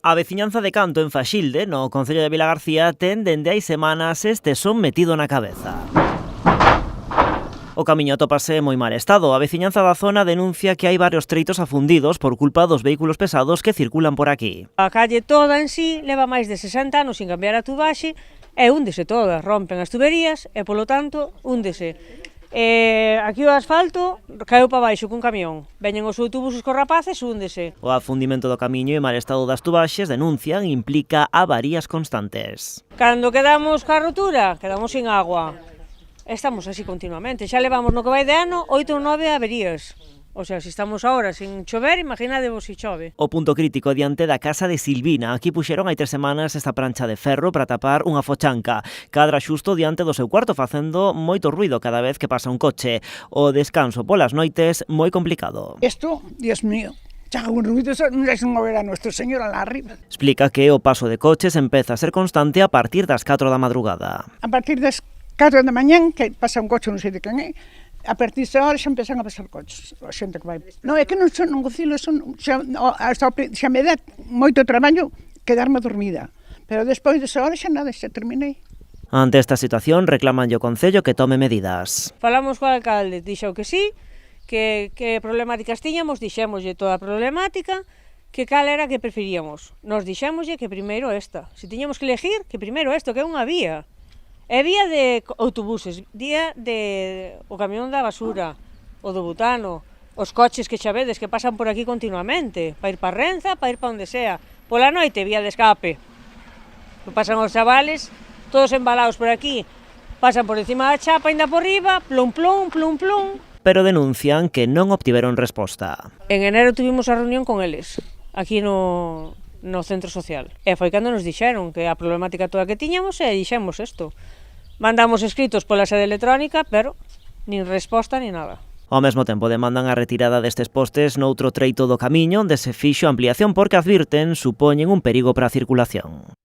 A veciñanza de Canto en Faxilde, no concello de Vilagarcía, ten dende hai semanas este son metido na cabeza. O camiño atópase moi mal estado. A veciñanza da zona denuncia que hai varios treitos afundidos por culpa dos vehículos pesados que circulan por aquí. A calle toda en sí leva máis de 60 anos sin cambiar a tubaxe e húndese toda, rompen as tuberías e, polo tanto, húndese. Aquí o asfalto caeu para baixo cun camión. Veñen os autobuses cos rapaces, húndese. O afundimento do camiño e mal estado das tubaxes, denuncian, implica avarías constantes. Cando quedamos ca rotura, quedamos sin agua. Estamos así continuamente. Xa levamos no que vai de ano 8 ou 9 averías. O sea, se estamos agora sin chover, imaginadevos se chove. O punto crítico diante da casa de Silvina. Aquí puxeron hai 3 semanas esta prancha de ferro para tapar unha fochanca. Cadra xusto diante do seu cuarto, facendo moito ruido cada vez que pasa un coche. O descanso polas noites moi complicado. Esto, Dios mío, chaga un ruido, non é un ver a nuestro señor alá arriba. Explica que o paso de coches empeza a ser constante a partir das 4 da madrugada. A partir das 4 da mañán, que pasa un coche, non sei de quen é, a partir desa hora xa empezan a pasar coches, a xente que vai. Non, é que non son un gocilo, xa me dá moito traballo quedarme dormida, pero despois desa hora xa nada, xa terminei. Ante esta situación reclamanlle o Concello que tome medidas. Falamos co alcalde, dixo que sí, que problemáticas tiñamos, dixémoslle toda a problemática, que cal era que preferíamos. Nos dixémoslle que primeiro esta. Se tiñamos que elegir, que primeiro isto, que é unha vía. É vía de autobuses, vía de o camión da basura, o do butano, os coches que xa vedes que pasan por aquí continuamente, para ir para Renza, para ir para onde sea. Pola noite, vía de escape. Pasan os chavales, todos embalados por aquí, pasan por encima da chapa, ainda por riba, plum, plum, plum, plum. Pero denuncian que non obtiveron resposta. En enero tuvimos a reunión con eles, aquí no centro social. E foi cando nos dixeron que a problemática toda que tiñamos e dixemos isto. Mandamos escritos pola sede electrónica, pero nin resposta ni nada. Ao mesmo tempo demandan a retirada destes postes noutro treito do camiño onde se fixo ampliación porque advirten supoñen un perigo para a circulación.